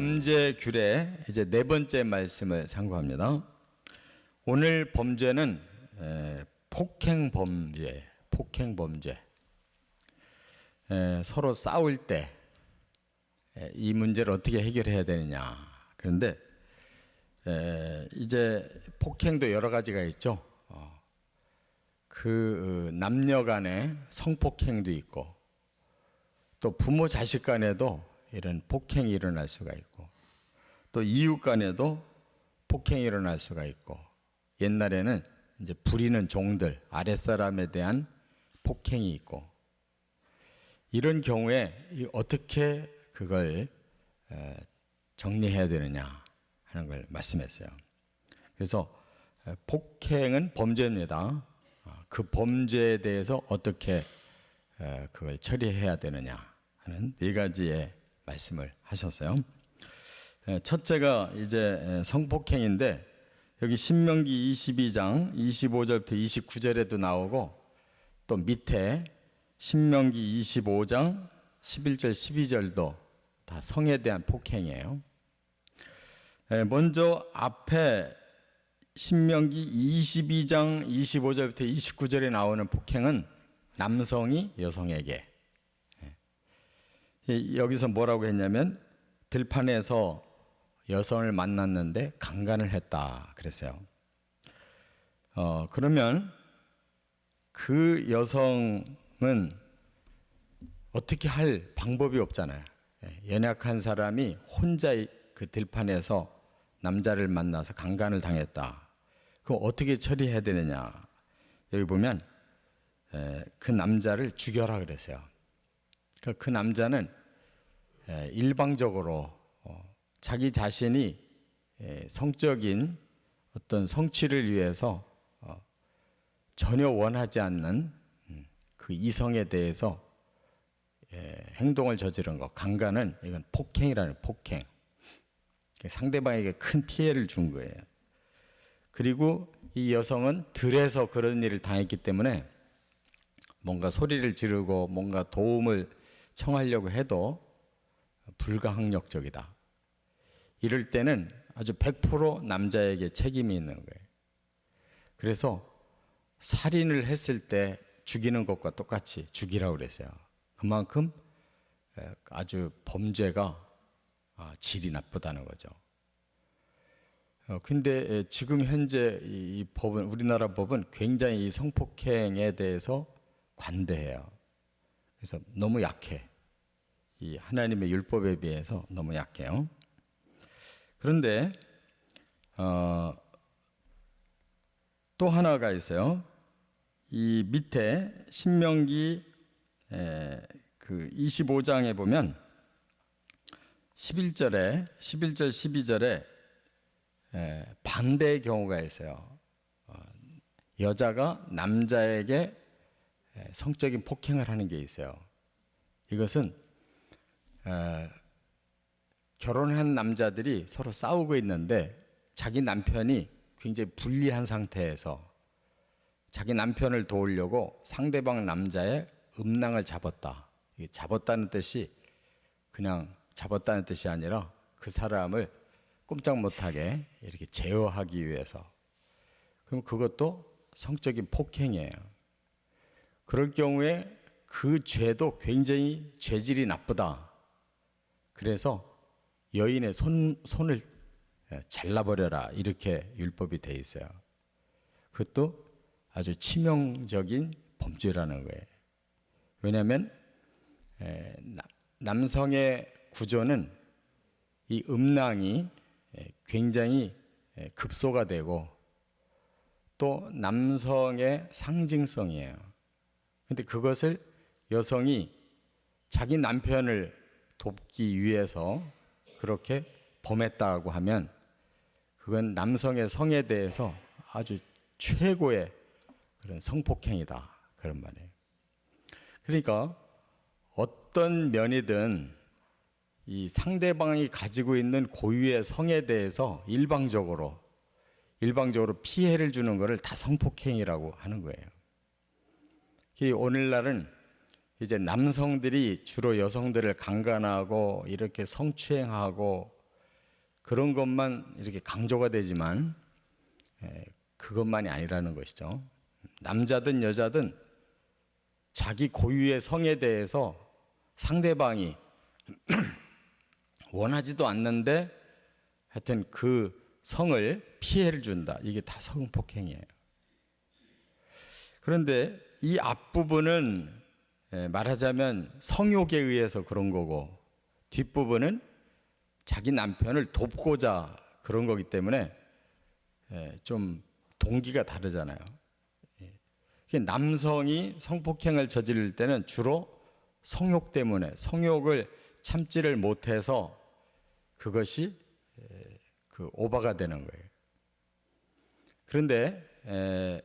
범죄 규례 이제 네 번째 말씀을 상고합니다. 오늘 범죄는 폭행 범죄. 서로 싸울 때 이 문제를 어떻게 해결해야 되느냐. 그런데 이제 폭행도 여러 가지가 있죠. 그 남녀 간의 성폭행도 있고, 또 부모 자식 간에도 이런 폭행이 일어날 수가 있고, 또 이웃 간에도 폭행이 일어날 수가 있고, 옛날에는 이제 부리는 종들, 아랫사람에 대한 폭행이 있고, 이런 경우에 어떻게 그걸 정리해야 되느냐 하는 걸 말씀했어요. 그래서 폭행은 범죄입니다. 그 범죄에 대해서 어떻게 그걸 처리해야 되느냐 하는 네 가지의 말씀을 하셨어요. 첫째가 이제 성폭행인데, 여기 신명기 22장 25절부터 29절에도 나오고, 또 밑에 신명기 25장 11절 12절도 다 성에 대한 폭행이에요. 먼저 앞에 신명기 22장 25절부터 29절에 나오는 폭행은 남성이 여성에게, 여기서 뭐라고 했냐면 들판에서 여성을 만났는데 강간을 했다 그랬어요. 그러면 그 여성은 어떻게 할 방법이 없잖아요. 연약한 사람이 혼자 그 들판에서 남자를 만나서 강간을 당했다. 그럼 어떻게 처리해야 되느냐. 여기 보면 그 남자를 죽여라 그랬어요. 그 남자는 일방적으로 자기 자신이 성적인 어떤 성취를 위해서 전혀 원하지 않는 그 이성에 대해서 행동을 저지른 것, 강간은 이건 폭행이라는 폭행. 상대방에게 큰 피해를 준 거예요. 그리고 이 여성은 들에서 그런 일을 당했기 때문에 뭔가 소리를 지르고 뭔가 도움을 청하려고 해도 불가항력적이다. 이럴 때는 아주 100% 남자에게 책임이 있는 거예요. 그래서 살인을 했을 때 죽이는 것과 똑같이 죽이라고 그랬어요. 그만큼 아주 범죄가 질이 나쁘다는 거죠. 근데 지금 현재 이 법은, 우리나라 법은 굉장히 이 성폭행에 대해서 관대해요. 그래서 너무 약해. 이 하나님의 율법에 비해서 너무 약해요. 그런데 또 하나가 있어요. 이 밑에 신명기 그 25장에 보면 11절, 12절에 반대의 경우가 있어요. 여자가 남자에게 성적인 폭행을 하는 게 있어요. 이것은 결혼한 남자들이 서로 싸우고 있는데 자기 남편이 굉장히 불리한 상태에서 자기 남편을 도우려고 상대방 남자의 음낭을 잡았다. 잡았다는 뜻이 그냥 잡았다는 뜻이 아니라 그 사람을 꼼짝 못하게 이렇게 제어하기 위해서. 그럼 그것도 성적인 폭행이에요. 그럴 경우에 그 죄도 굉장히 죄질이 나쁘다. 그래서 여인의 손을 잘라버려라. 이렇게 율법이 돼 있어요. 그것도 아주 치명적인 범죄라는 거예요. 왜냐하면 남성의 구조는 이 음낭이 굉장히 급소가 되고 또 남성의 상징성이에요. 그런데 그것을 여성이 자기 남편을 돕기 위해서 그렇게 범했다고 하면 그건 남성의 성에 대해서 아주 최고의 그런 성폭행이다. 그런 말이에요. 그러니까 어떤 면이든 이 상대방이 가지고 있는 고유의 성에 대해서 일방적으로 피해를 주는 것을 다 성폭행이라고 하는 거예요. 오늘날은 이제 남성들이 주로 여성들을 강간하고 이렇게 성추행하고 그런 것만 이렇게 강조가 되지만 그것만이 아니라는 것이죠. 남자든 여자든 자기 고유의 성에 대해서 상대방이 원하지도 않는데 하여튼 그 성을 피해를 준다. 이게 다 성폭행이에요. 그런데 이 앞부분은 말하자면 성욕에 의해서 그런 거고, 뒷부분은 자기 남편을 돕고자 그런 거기 때문에 좀 동기가 다르잖아요. 남성이 성폭행을 저지를 때는 주로 성욕 때문에, 성욕을 참지를 못해서 그것이 그 오바가 되는 거예요. 그런데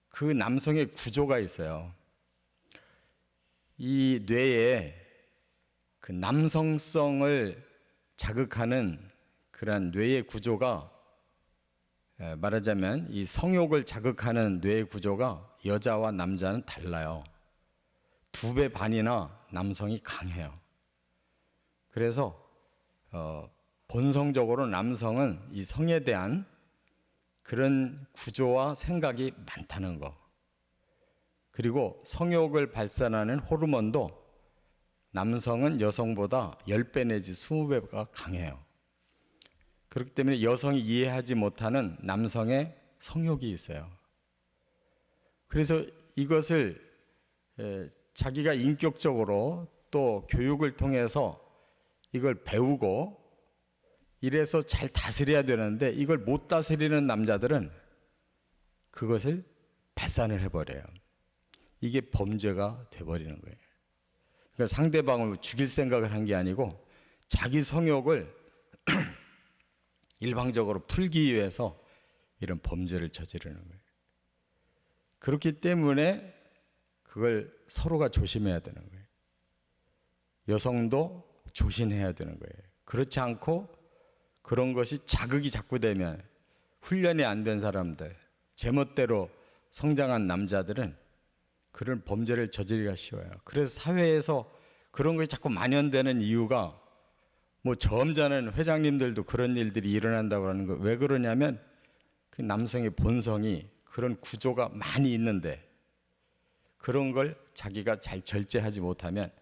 그 남성의 구조가 있어요. 이 뇌에 그 남성성을 자극하는 그러한 뇌의 구조가, 말하자면 이 성욕을 자극하는 뇌의 구조가 여자와 남자는 달라요. 2배 반이나 남성이 강해요. 그래서 본성적으로 남성은 이 성에 대한 그런 구조와 생각이 많다는 거. 그리고 성욕을 발산하는 호르몬도 남성은 여성보다 10배 내지 20배가 강해요. 그렇기 때문에 여성이 이해하지 못하는 남성의 성욕이 있어요. 그래서 이것을 자기가 인격적으로 또 교육을 통해서 이걸 배우고 이래서 잘 다스려야 되는데, 이걸 못 다스리는 남자들은 그것을 발산을 해버려요. 이게 범죄가 돼버리는 거예요. 그러니까 상대방을 죽일 생각을 한 게 아니고 자기 성욕을 일방적으로 풀기 위해서 이런 범죄를 저지르는 거예요. 그렇기 때문에 그걸 서로가 조심해야 되는 거예요. 여성도 조심해야 되는 거예요. 그렇지 않고 그런 것이 자극이 자꾸 되면, 훈련이 안 된 사람들, 제멋대로 성장한 남자들은 그런 범죄를 저지르기가 쉬워요. 그래서 사회에서 그런 것이 자꾸 만연되는 이유가, 뭐 점잖은 회장님들도 그런 일들이 일어난다고 하는 거, 왜 그러냐면 그 남성의 본성이 그런 구조가 많이 있는데 그런 걸 자기가 잘 절제하지 못하면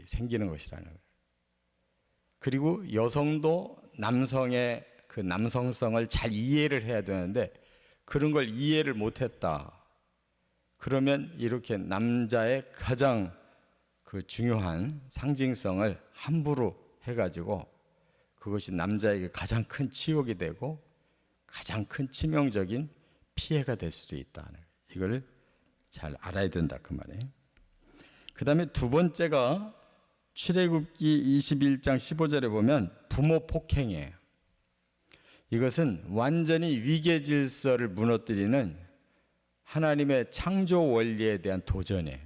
생기는 것이라는 거예요. 그리고 여성도 남성의 그 남성성을 잘 이해를 해야 되는데 그런 걸 이해를 못했다. 그러면 이렇게 남자의 가장 그 중요한 상징성을 함부로 해가지고 그것이 남자에게 가장 큰 치욕이 되고 가장 큰 치명적인 피해가 될 수도 있다. 이걸 잘 알아야 된다 그 말이에요. 그 다음에 두 번째가 출애굽기 21장 15절에 보면 부모 폭행이에요. 이것은 완전히 위계 질서를 무너뜨리는 하나님의 창조 원리에 대한 도전이에요.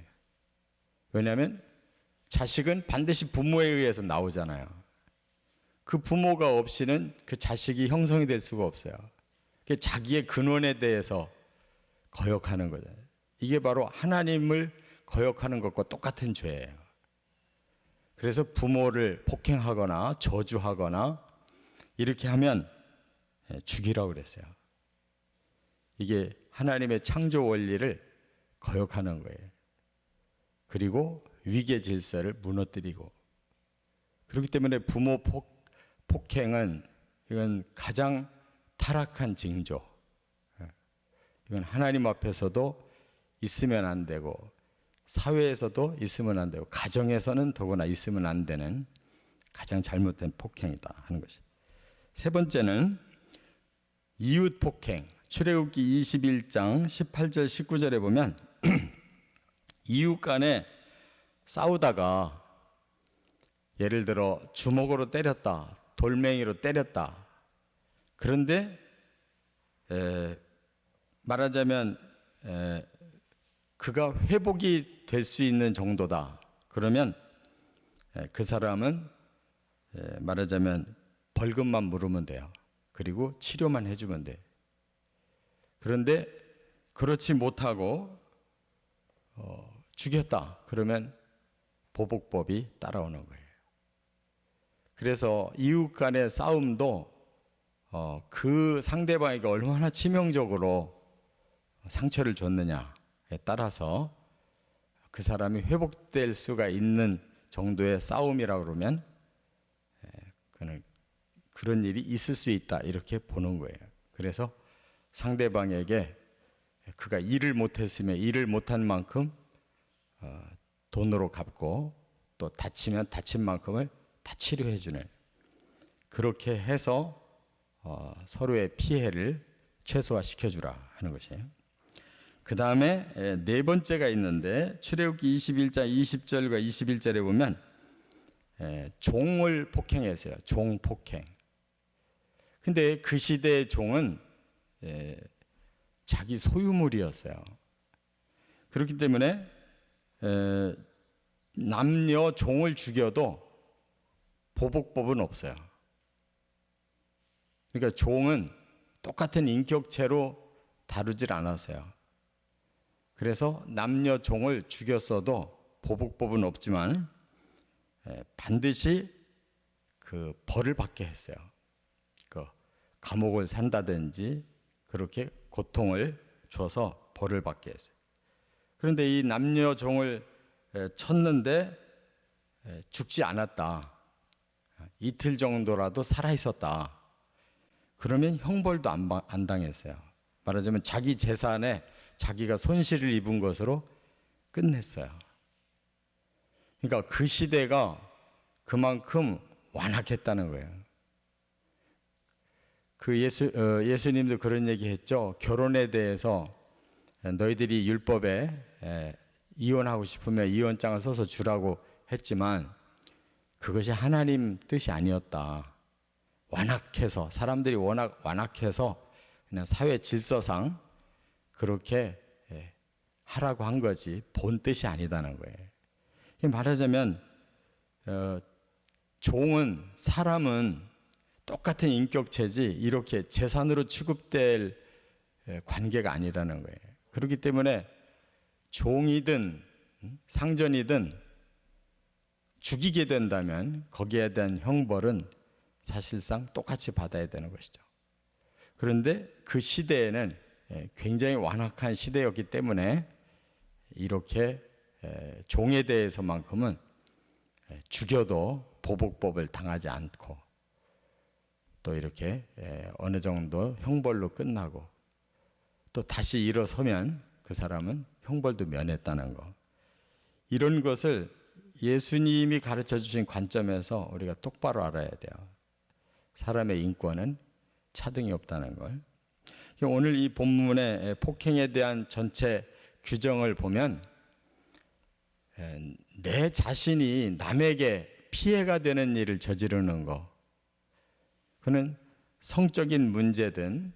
왜냐하면 자식은 반드시 부모에 의해서 나오잖아요. 그 부모가 없이는 그 자식이 형성이 될 수가 없어요. 자기의 근원에 대해서 거역하는 거잖아요. 이게 바로 하나님을 거역하는 것과 똑같은 죄예요. 그래서 부모를 폭행하거나 저주하거나 이렇게 하면 죽이라고 그랬어요. 이게 하나님의 창조 원리를 거역하는 거예요. 그리고 위계 질서를 무너뜨리고, 그렇기 때문에 부모 폭행은 이건 가장 타락한 징조. 이건 하나님 앞에서도 있으면 안 되고 사회에서도 있으면 안 되고 가정에서는 더구나 있으면 안 되는 가장 잘못된 폭행이다 하는 것이. 세 번째는 이웃 폭행. 출애굽기 21장 18절 19절에 보면 이웃 간에 싸우다가 예를 들어 주먹으로 때렸다, 돌멩이로 때렸다. 그런데 말하자면 그가 회복이 될 수 있는 정도다. 그러면 그 사람은 말하자면 벌금만 물으면 돼요. 그리고 치료만 해주면 돼. 그런데 그렇지 못하고 죽였다. 그러면 보복법이 따라오는 거예요. 그래서 이웃 간의 싸움도 그 상대방에게 얼마나 치명적으로 상처를 줬느냐에 따라서 그 사람이 회복될 수가 있는 정도의 싸움이라고 그러면 그런 일이 있을 수 있다 이렇게 보는 거예요. 그래서 상대방에게 그가 일을 못했으면 일을 못한 만큼 돈으로 갚고 또 다치면 다친 만큼을 다 치료해 주는, 그렇게 해서 서로의 피해를 최소화시켜 주라 하는 것이에요. 그 다음에 네 번째가 있는데 출애굽기 21장 20절과 21절에 보면 종을 폭행했어요. 종 폭행. 근데 그 시대의 종은 자기 소유물이었어요. 그렇기 때문에 남녀 종을 죽여도 보복법은 없어요. 그러니까 종은 똑같은 인격체로 다루질 않았어요. 그래서 남녀 종을 죽였어도 보복법은 없지만 반드시 그 벌을 받게 했어요. 그 감옥을 산다든지 그렇게 고통을 줘서 벌을 받게 했어요. 그런데 이 남녀 종을 쳤는데 죽지 않았다, 이틀 정도라도 살아 있었다, 그러면 형벌도 안 당했어요. 말하자면 자기 재산에 자기가 손실을 입은 것으로 끝냈어요. 그러니까 그 시대가 그만큼 완악했다는 거예요. 그 예수님도 그런 얘기 했죠. 결혼에 대해서 너희들이 율법에 이혼하고 싶으면 이혼장을 써서 주라고 했지만 그것이 하나님 뜻이 아니었다. 완악해서, 사람들이 워낙 완악해서 그냥 사회 질서상 그렇게 하라고 한 거지 본 뜻이 아니다는 거예요. 말하자면 종은, 사람은 똑같은 인격체지 이렇게 재산으로 취급될 관계가 아니라는 거예요. 그렇기 때문에 종이든 상전이든 죽이게 된다면 거기에 대한 형벌은 사실상 똑같이 받아야 되는 것이죠. 그런데 그 시대에는 굉장히 완악한 시대였기 때문에 이렇게 종에 대해서만큼은 죽여도 보복법을 당하지 않고 또 이렇게 어느 정도 형벌로 끝나고 또 다시 일어서면 그 사람은 형벌도 면했다는 거, 이런 것을 예수님이 가르쳐 주신 관점에서 우리가 똑바로 알아야 돼요. 사람의 인권은 차등이 없다는 걸. 오늘 이 본문의 폭행에 대한 전체 규정을 보면 내 자신이 남에게 피해가 되는 일을 저지르는 거, 그는 성적인 문제든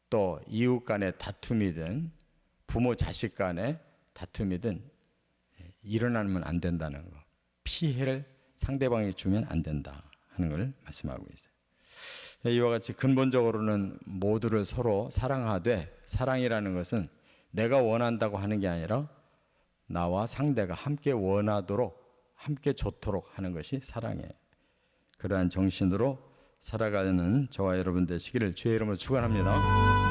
또 이웃 간의 다툼이든 부모 자식 간의 다툼이든 일어나면 안 된다는 거, 피해를 상대방에게 주면 안 된다 하는 걸 말씀하고 있어요. 이와 같이 근본적으로는 모두를 서로 사랑하되, 사랑이라는 것은 내가 원한다고 하는 게 아니라 나와 상대가 함께 원하도록, 함께 좋도록 하는 것이 사랑이에요. 그러한 정신으로 살아가는 저와 여러분 되시기를 주의 이름으로 축원합니다.